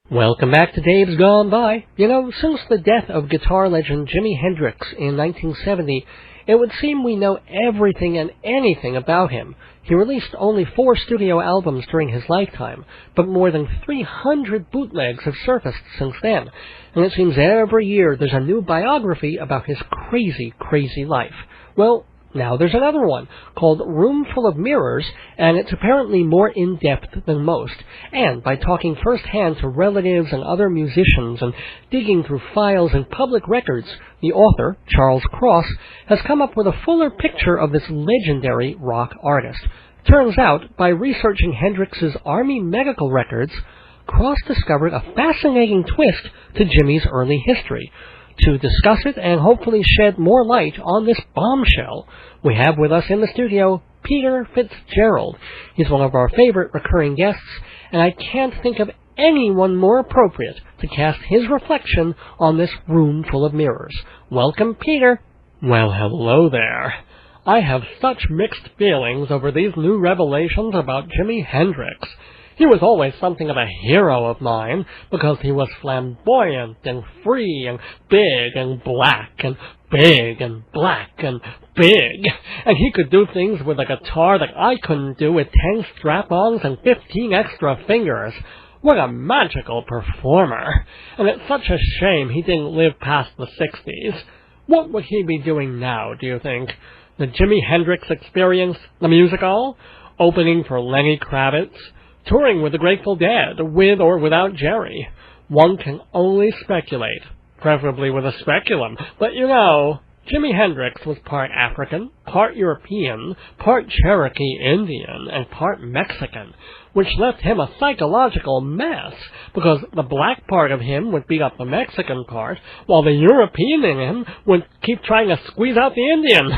Welcome back to Dave's Gone By. You know, since the death of guitar legend Jimi Hendrix in 1970, it would seem we know everything and anything about him. He released only 4 studio albums during his lifetime, but more than 300 bootlegs have surfaced since then, and it seems every year there's a new biography about his crazy, crazy life. Well, now there's another one, called Room Full of Mirrors, and it's apparently more in-depth than most. And by talking firsthand to relatives and other musicians and digging through files and public records, the author, Charles Cross, has come up with a fuller picture of this legendary rock artist. Turns out, by researching Hendrix's Army medical records, Cross discovered a fascinating twist to Jimi's early history. To discuss it and hopefully shed more light on this bombshell, we have with us in the studio Peter Fitzgerald. He's one of our favorite recurring guests, and I can't think of anyone more appropriate to cast his reflection on this room full of mirrors. Welcome, Peter. Well, hello there. I have such mixed feelings over these new revelations about Jimi Hendrix. He was always something of a hero of mine, because he was flamboyant and free and big and black and big and black and big. And he could do things with a guitar that I couldn't do with 10 strap-ons and 15 extra fingers. What a magical performer. And it's such a shame he didn't live past the 60s. What would he be doing now, do you think? The Jimi Hendrix Experience, the musical? Opening for Lenny Kravitz? Touring with the Grateful Dead, with or without Jerry. One can only speculate, preferably with a speculum. But you know, Jimi Hendrix was part African, part European, part Cherokee Indian, and part Mexican, which left him a psychological mess, because the black part of him would beat up the Mexican part, while the European in him would keep trying to squeeze out the Indian.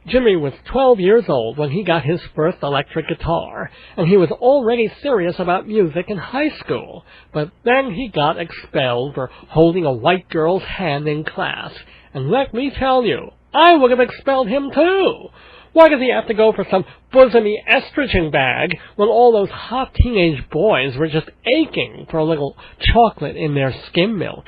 Jimi was 12 years old when he got his first electric guitar, and he was already serious about music in high school. But then he got expelled for holding a white girl's hand in class. And let me tell you, I would have expelled him too. Why does he have to go for some bosomy estrogen bag when all those hot teenage boys were just aching for a little chocolate in their skim milk?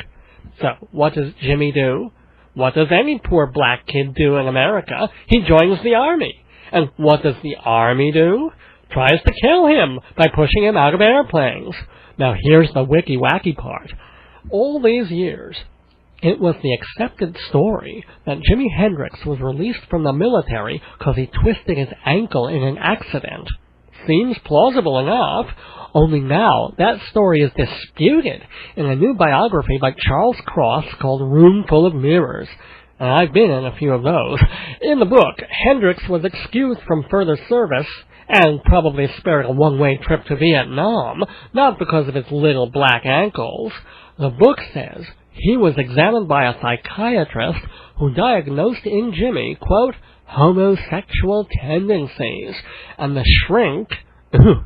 So, what does Jimi do? What does any poor black kid do in America? He joins the army. And what does the army do? Tries to kill him by pushing him out of airplanes. Now here's the wicky-wacky part. All these years, it was the accepted story that Jimi Hendrix was released from the military because he twisted his ankle in an accident. Seems plausible enough, only now that story is disputed in a new biography by Charles Cross called Room Full of Mirrors, and I've been in a few of those. In the book, Hendrix was excused from further service and probably spared a one-way trip to Vietnam, not because of his little black ankles. The book says he was examined by a psychiatrist who diagnosed in Jimi, quote, homosexual tendencies, and the shrink,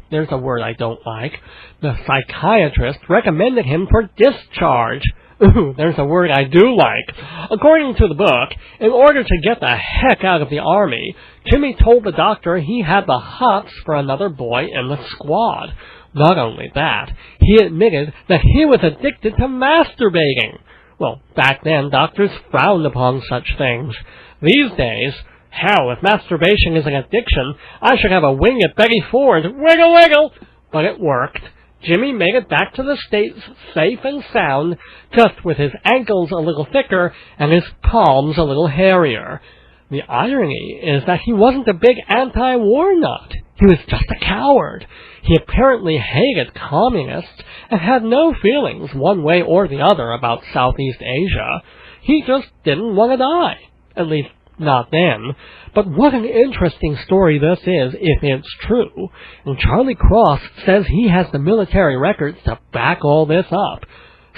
there's a word I don't like, the psychiatrist recommended him for discharge. There's a word I do like. According to the book, in order to get the heck out of the army, Jimi told the doctor he had the hots for another boy in the squad. Not only that, he admitted that he was addicted to masturbating. Well, back then, doctors frowned upon such things. These days, hell, if masturbation is an addiction, I should have a wing at Betty Ford. Wiggle, wiggle! But it worked. Jimi made it back to the States safe and sound, just with his ankles a little thicker and his palms a little hairier. The irony is that he wasn't a big anti-war nut. He was just a coward. He apparently hated communists and had no feelings one way or the other about Southeast Asia. He just didn't want to die. At least, not then. But what an interesting story this is, if it's true. And Charlie Cross says he has the military records to back all this up.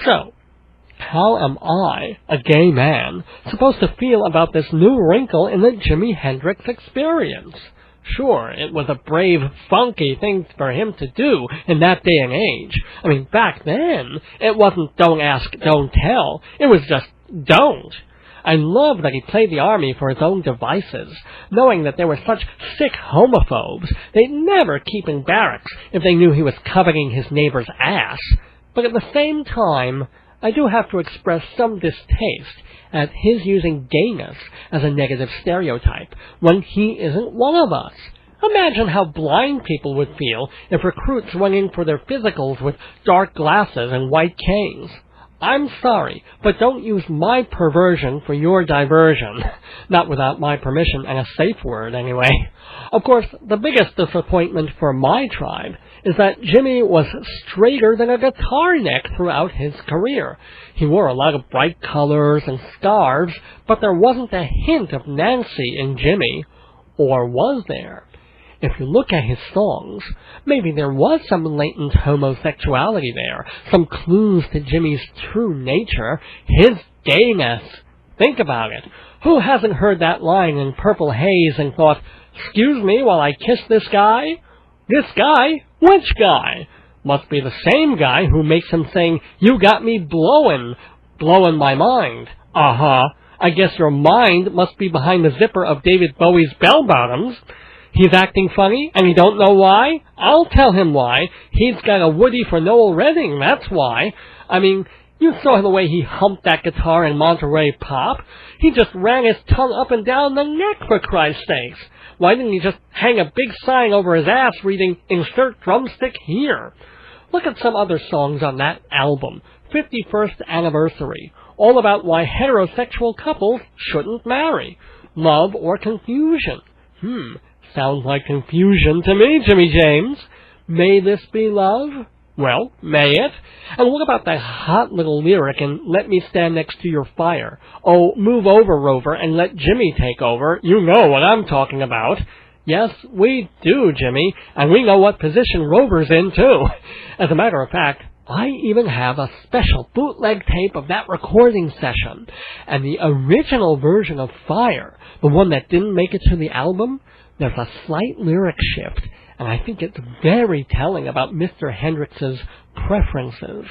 So, how am I, a gay man, supposed to feel about this new wrinkle in the Jimi Hendrix Experience? Sure, it was a brave, funky thing for him to do in that day and age. I mean, back then, it wasn't don't ask, don't tell. It was just don't. I love that he played the army for his own devices, knowing that there were such sick homophobes they'd never keep in barracks if they knew he was coveting his neighbor's ass. But at the same time, I do have to express some distaste at his using gayness as a negative stereotype when he isn't one of us. Imagine how blind people would feel if recruits went in for their physicals with dark glasses and white canes. I'm sorry, but don't use my perversion for your diversion. Not without my permission, and a safe word, anyway. Of course, the biggest disappointment for my tribe is that Jimmy was straighter than a guitar neck throughout his career. He wore a lot of bright colors and scarves, but there wasn't a hint of Nancy in Jimmy. Or was there? If you look at his songs, maybe there was some latent homosexuality there, some clues to Jimmy's true nature, his gayness. Think about it. Who hasn't heard that line in Purple Haze and thought, "Excuse me while I kiss this guy"? This guy? Which guy? Must be the same guy who makes him sing, "You got me blowin' my mind." I guess your mind must be behind the zipper of David Bowie's bell-bottoms. He's acting funny, and you don't know why? I'll tell him why. He's got a Woody for Noel Redding, that's why. I mean, you saw the way he humped that guitar in Monterey Pop. He just ran his tongue up and down the neck, for Christ's sakes. Why didn't he just hang a big sign over his ass reading, "Insert drumstick here"? Look at some other songs on that album, 51st Anniversary, all about why heterosexual couples shouldn't marry. Love or Confusion? Sounds like confusion to me, Jimmy James. May This Be Love? Well, may it. And what about that hot little lyric in Let Me Stand Next to Your Fire? Oh, move over, Rover, and let Jimmy take over. You know what I'm talking about. Yes, we do, Jimmy, and we know what position Rover's in, too. As a matter of fact, I even have a special bootleg tape of that recording session. And the original version of Fire, the one that didn't make it to the album, there's a slight lyric shift, and I think it's very telling about Mr. Hendrix's preferences.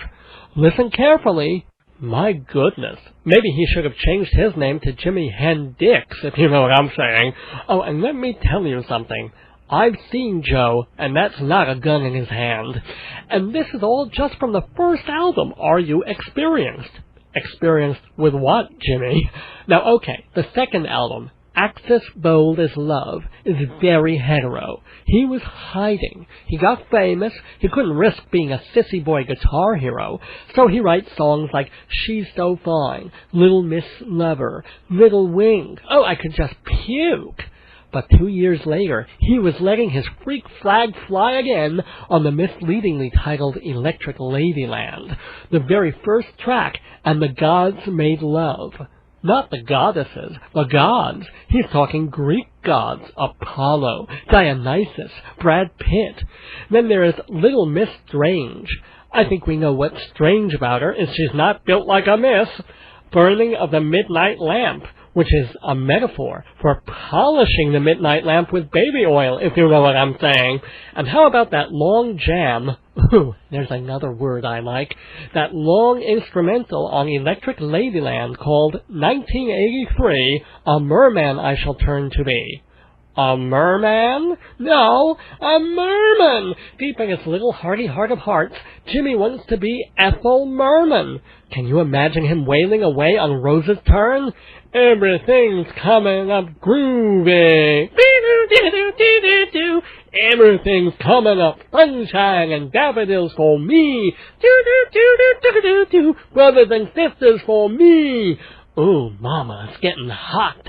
Listen carefully. My goodness, maybe he should have changed his name to Jimi Hendrix, if you know what I'm saying. Oh, and let me tell you something. I've seen Joe, and that's not a gun in his hand. And this is all just from the first album, Are You Experienced? Experienced with what, Jimmy? Now, okay, the second album, Axis Bold as Love, is very hetero. He was hiding. He got famous. He couldn't risk being a sissy boy guitar hero, so he writes songs like She's So Fine, Little Miss Lover, Little Wing. Oh, I could just puke. But 2 years later, he was letting his freak flag fly again on the misleadingly titled Electric Ladyland, the very first track, And the Gods Made Love. Not the goddesses, the gods. He's talking Greek gods, Apollo, Dionysus, Brad Pitt. Then there is Little Miss Strange. I think we know what's strange about her is she's not built like a miss. Burning of the Midnight Lamp, which is a metaphor for polishing the midnight lamp with baby oil, if you know what I'm saying. And how about that long jam? Ooh, there's another word I like. That long instrumental on Electric Ladyland called 1983, A Merman I Shall Turn to Be. A merman? No, a merman! Deep in its little hearty heart of hearts, Jimmy wants to be Ethel Merman. Can you imagine him wailing away on Rose's Turn? Everything's coming up groovy. Everything's coming up sunshine and daffodils for me. Brothers and sisters for me. Ooh, mama, it's getting hot.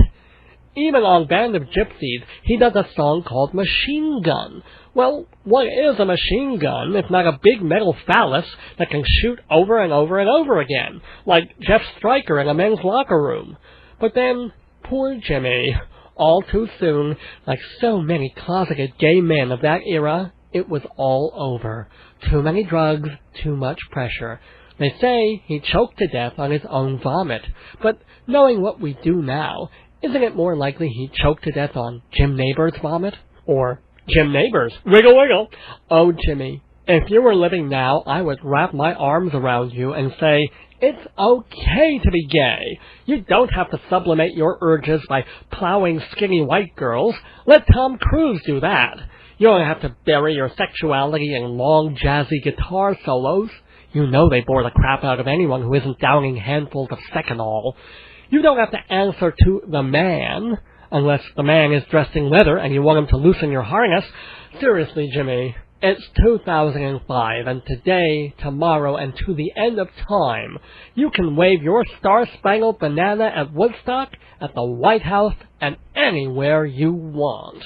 Even on Band of Gypsies, he does a song called Machine Gun. Well, what is a machine gun if not a big metal phallus that can shoot over and over and over again, like Jeff Stryker in a men's locker room? But then, poor Jimmy, all too soon, like so many closeted gay men of that era, it was all over. Too many drugs, too much pressure. They say he choked to death on his own vomit, but knowing what we do now, isn't it more likely he choked to death on Jim Neighbors' vomit? Or Jim Neighbors, wiggle wiggle. Oh, Jimmy, if you were living now, I would wrap my arms around you and say, it's okay to be gay. You don't have to sublimate your urges by plowing skinny white girls. Let Tom Cruise do that. You don't have to bury your sexuality in long, jazzy guitar solos. You know they bore the crap out of anyone who isn't downing handfuls of Seconal. You don't have to answer to the man, unless the man is dressed in leather and you want him to loosen your harness. Seriously, Jimmy, it's 2005, and today, tomorrow, and to the end of time, you can wave your star-spangled banana at Woodstock, at the White House, and anywhere you want.